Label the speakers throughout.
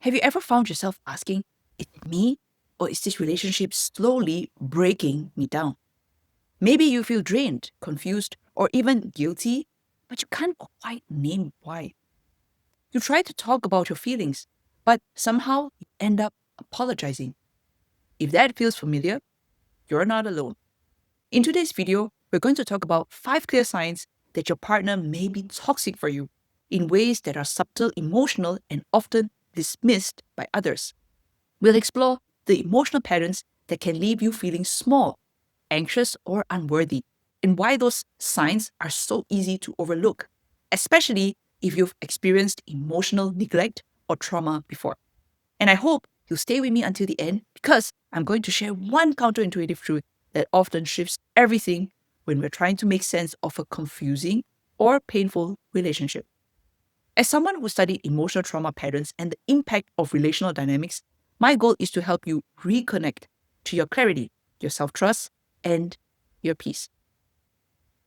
Speaker 1: Have you ever found yourself asking, is it me or is this relationship slowly breaking me down? Maybe you feel drained, confused, or even guilty, but you can't quite name why. You try to talk about your feelings, but somehow you end up apologizing. If that feels familiar, you're not alone. In today's video, we're going to talk about 5 clear signs that your partner may be toxic for you in ways that are subtle, emotional, and often dismissed by others. We'll explore the emotional patterns that can leave you feeling small, anxious, or unworthy, and why those signs are so easy to overlook, especially if you've experienced emotional neglect or trauma before. And I hope you'll stay with me until the end because I'm going to share one counterintuitive truth that often shifts everything when we're trying to make sense of a confusing or painful relationship. As someone who studied emotional trauma patterns and the impact of relational dynamics, my goal is to help you reconnect to your clarity, your self trust, and your peace.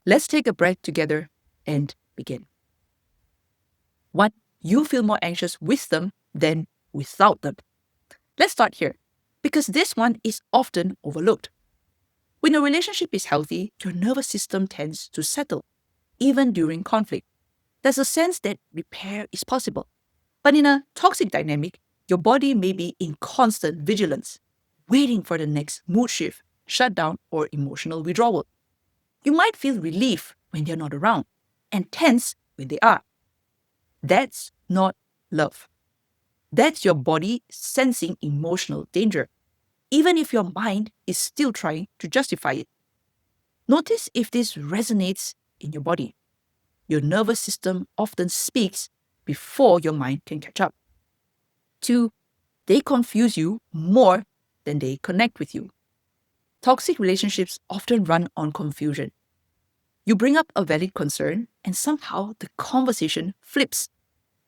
Speaker 1: Let's take a breath together and begin. 1. You feel more anxious with them than without them. Let's start here, because this one is often overlooked. When a relationship is healthy, your nervous system tends to settle, even during conflict. There's a sense that repair is possible. But in a toxic dynamic, your body may be in constant vigilance, waiting for the next mood shift, shutdown, or emotional withdrawal. You might feel relief when they're not around, and tense when they are. That's not love. That's your body sensing emotional danger, even if your mind is still trying to justify it. Notice if this resonates in your body. Your nervous system often speaks before your mind can catch up. 2. They confuse you more than they connect with you. Toxic relationships often run on confusion. You bring up a valid concern, and somehow the conversation flips.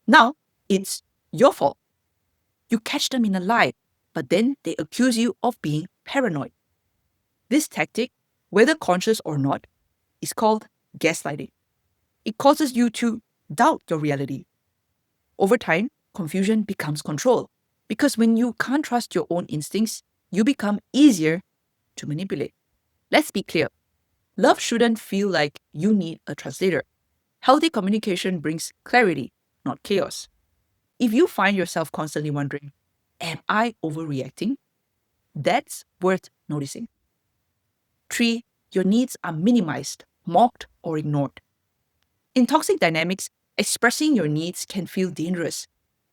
Speaker 1: Now it's your fault. You catch them in a lie, but then they accuse you of being paranoid. This tactic, whether conscious or not, is called gaslighting. It causes you to doubt your reality. Over time, confusion becomes control, because when you can't trust your own instincts, you become easier to manipulate. Let's be clear. Love shouldn't feel like you need a translator. Healthy communication brings clarity, not chaos. If you find yourself constantly wondering, am I overreacting? That's worth noticing. 3. Your needs are minimized, mocked, or ignored. In toxic dynamics, expressing your needs can feel dangerous.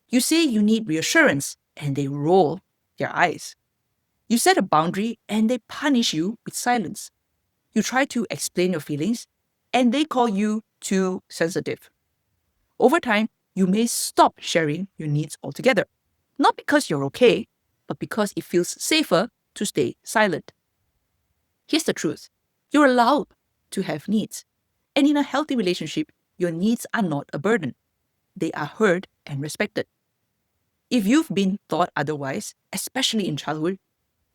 Speaker 1: You say you need reassurance, and they roll their eyes. You set a boundary, and they punish you with silence. You try to explain your feelings, and they call you too sensitive. Over time, you may stop sharing your needs altogether. Not because you're okay, but because it feels safer to stay silent. Here's the truth. You're allowed to have needs. And in a healthy relationship, your needs are not a burden. They are heard and respected. If you've been taught otherwise, especially in childhood,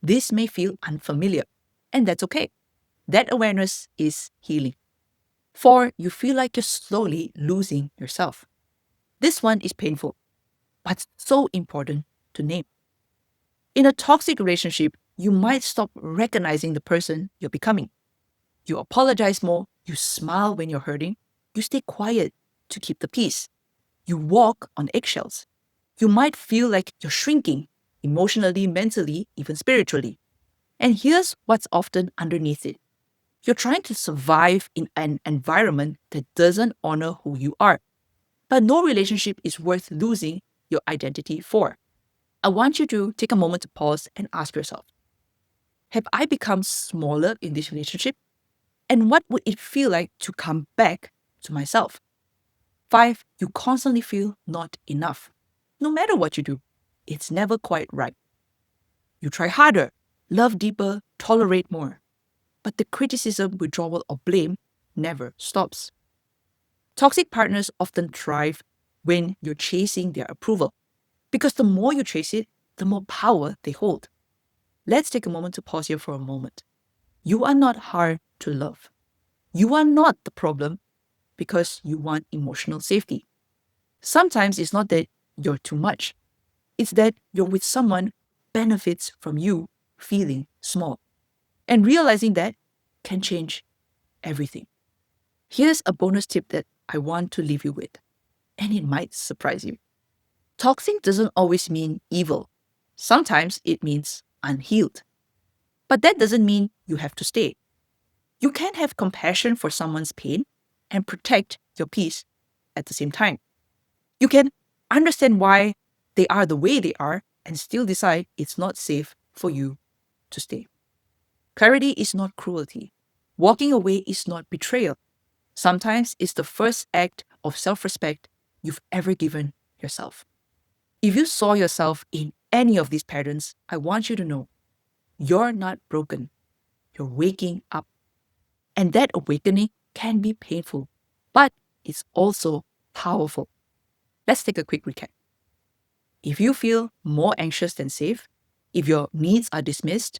Speaker 1: this may feel unfamiliar. And that's okay. That awareness is healing. 4. You feel like you're slowly losing yourself. This one is painful, but so important to name. In a toxic relationship, you might stop recognizing the person you're becoming. You apologize more, you smile when you're hurting, you stay quiet to keep the peace. You walk on eggshells. You might feel like you're shrinking emotionally, mentally, even spiritually. And here's what's often underneath it. You're trying to survive in an environment that doesn't honor who you are. But no relationship is worth losing your identity for. I want you to take a moment to pause and ask yourself, have I become smaller in this relationship? And what would it feel like to come back to myself? 5. You constantly feel not enough. No matter what you do, it's never quite right. You try harder, love deeper, tolerate more. But the criticism, withdrawal, or blame never stops. Toxic partners often thrive when you're chasing their approval, because the more you chase it, the more power they hold. Let's take a moment to pause here for a moment. You are not hard to love. You are not the problem because you want emotional safety. Sometimes it's not that you're too much. It's that you're with someone who benefits from you feeling small. And realizing that can change everything. Here's a bonus tip that I want to leave you with, and it might surprise you. Toxic doesn't always mean evil. Sometimes it means unhealed. But that doesn't mean you have to stay. You can have compassion for someone's pain and protect your peace at the same time. You can understand why they are the way they are and still decide it's not safe for you to stay. Clarity is not cruelty. Walking away is not betrayal. Sometimes it's the first act of self-respect you've ever given yourself. If you saw yourself in any of these patterns, I want you to know you're not broken. You're waking up. And that awakening can be painful, but it's also powerful. Let's take a quick recap. If you feel more anxious than safe, if your needs are dismissed,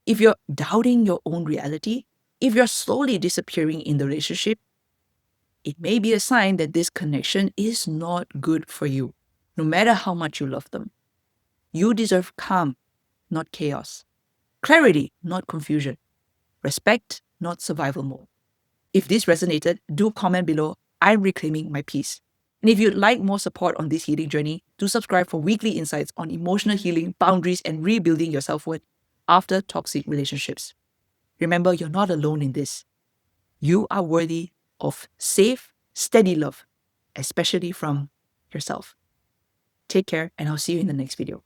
Speaker 1: if you're doubting your own reality, if you're slowly disappearing in the relationship, it may be a sign that this connection is not good for you, no matter how much you love them. You deserve calm, not chaos. Clarity, not confusion. Respect, not survival mode. If this resonated, do comment below, I'm reclaiming my peace. And if you'd like more support on this healing journey, do subscribe for weekly insights on emotional healing, boundaries, and rebuilding your self-worth after toxic relationships. Remember, you're not alone in this. You are worthy of safe, steady love, especially from yourself. Take care, and I'll see you in the next video.